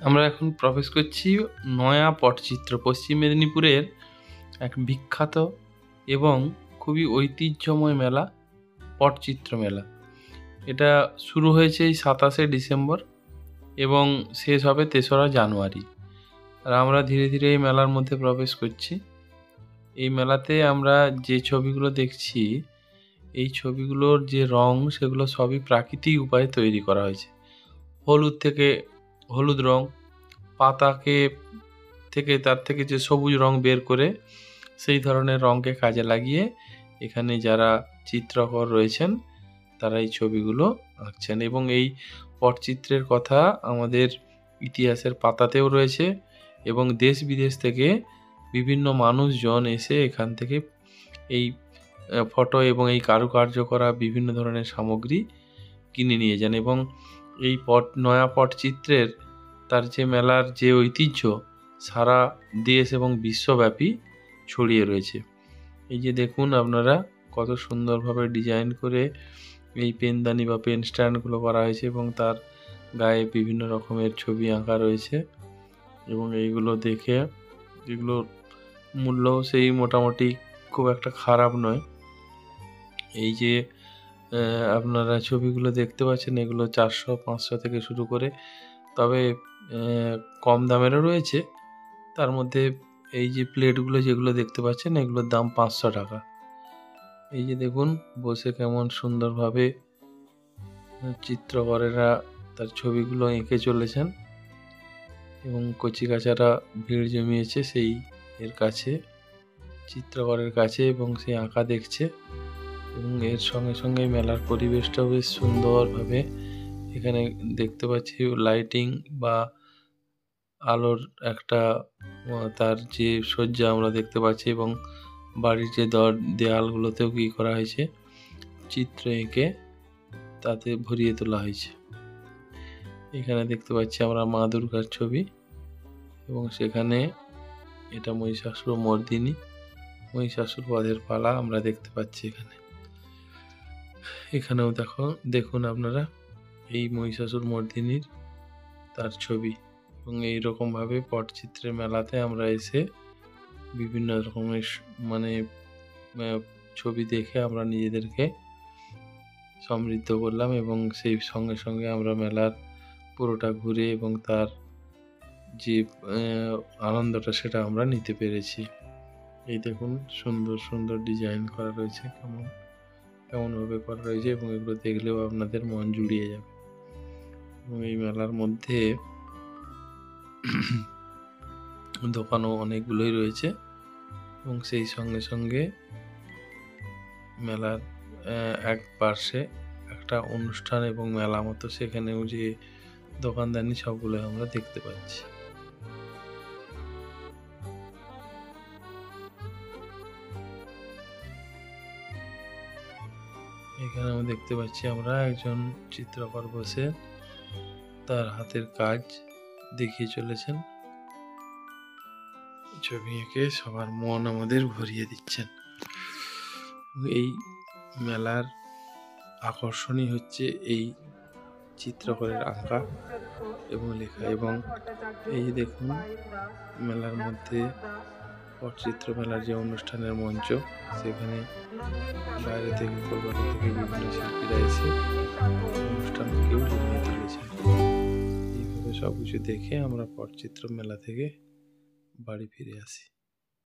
আমরা এখন প্রবেশ করছি নয়া পটচিত্র, পশ্চিম মেদিনীপুরের এক বিখ্যাত এবং খুবই ঐতিহ্যময় মেলা পটচিত্র মেলা। এটা শুরু হয়েছে এই 27শে ডিসেম্বর এবং শেষ হবে 3রা জানুয়ারি। আর আমরা ধীরে ধীরে এই মেলার মধ্যে প্রবেশ করছি। এই মেলাতে আমরা যে ছবিগুলো দেখছি, এই ছবিগুলোর যে রং সেগুলো সবই প্রাকৃতিক উপায়ে তৈরি করা হয়েছে। হলুদ রং, পাতাকে তার থেকে যে সবুজ রং বের করে সেই ধরনের রঙকে কাজে লাগিয়ে এখানে যারা চিত্রকর রয়েছেন তারা এই ছবিগুলো আঁকছেন। এবং এই পটচিত্রের কথা আমাদের ইতিহাসের পাতাতেও রয়েছে এবং দেশ বিদেশ থেকে বিভিন্ন মানুষজন এসে এখান থেকে এই ফটো এবং এই কারুকার্য করা বিভিন্ন ধরনের সামগ্রী কিনে নিয়ে যান। এবং এই নয়া পটচিত্রের তার যে মেলার যে ঐতিহ্য সারা দেশ এবং বিশ্বব্যাপী ছড়িয়ে রয়েছে। এই যে দেখুন আপনারা কত সুন্দরভাবে ডিজাইন করে এই পেনদানি বা পেন স্ট্যান্ডগুলো করা হয়েছে এবং তার গায়ে বিভিন্ন রকমের ছবি আঁকা রয়েছে। এবং এইগুলো দেখে এগুলোর মূল্যও সেই মোটামুটি খুব একটা খারাপ নয়। এই যে আপনারা ছবিগুলো দেখতে পাচ্ছেন, এগুলো 400-500 থেকে শুরু করে, তবে কম দামেরও রয়েছে। তার মধ্যে এই যে প্লেটগুলো যেগুলো দেখতে পাচ্ছেন এগুলোর দাম 500 টাকা। এই যে দেখুন বসে কেমন সুন্দরভাবে চিত্রকরেরা তার ছবিগুলো এঁকে চলেছেন এবং কচিকাচারা ভিড় জমিয়েছে সেই এর কাছে, চিত্রকরের কাছে, এবং সেই আঁকা দেখছে। এবং এর সঙ্গে সঙ্গে মেলার পরিবেশটাও বেশ সুন্দরভাবে এখানে দেখতে পাচ্ছি। লাইটিং বা আলোর একটা তার যে সজ্জা আমরা দেখতে পাচ্ছি এবং বাড়ির যে দেয়ালগুলোতেও কি করা হয়েছে চিত্র এঁকে তাতে ভরিয়ে তোলা হয়েছে। এখানে দেখতে পাচ্ছি আমরা মা দুর্গার ছবি এবং সেখানে এটা মহিষাসুর মর্দিনী, মহিষাসুর বধের পালা আমরা দেখতে পাচ্ছি। এখানেও দেখুন আপনারা এই মহিষাসুর মর্দিনীর তার ছবি। এবং এইরকমভাবে পটচিত্রের মেলাতে আমরা এসে বিভিন্ন রকমের ছবি দেখে আমরা নিজেদেরকে সমৃদ্ধ করলাম এবং সেই সঙ্গে সঙ্গে আমরা মেলার পুরোটা ঘুরে এবং তার যে আনন্দটা সেটা আমরা নিতে পেরেছি। এই দেখুন সুন্দর সুন্দর ডিজাইন করা রয়েছে, কেমনভাবে করা রয়েছে এবং এগুলো দেখলেও আপনাদের মন জুড়িয়ে যাবে। এবং এই মেলার মধ্যে দোকানও অনেকগুলোই রয়েছে এবং সেই সঙ্গে সঙ্গে মেলার এক পার্শ্বে একটা অনুষ্ঠান এবং মেলা মতো, সেখানেও যে দোকানদানি সবগুলো আমরা দেখতে পাচ্ছি। এখানে আমরা দেখতে পাচ্ছি আমরা একজন চিত্রকর বসে তার হাতের কাজ দেখিয়ে চলেছেন, ছবি এঁকে সবার মন আমাদের ভরিয়ে দিচ্ছেন। এই মেলার আকর্ষণই হচ্ছে এই চিত্রকরের আঁকা এবং লেখা। এবং এই দেখুন মেলার মধ্যে পটচিত্র মেলার যে অনুষ্ঠানের মঞ্চ, সেখানে বাইরে থেকে কলকাতা থেকে বিভিন্ন শিল্পীরা এসে অনুষ্ঠানকেও জমিয়ে তুলেছে। এইভাবে সব কিছু দেখে আমরা পটচিত্র মেলা থেকে বাড়ি ফিরে আসি।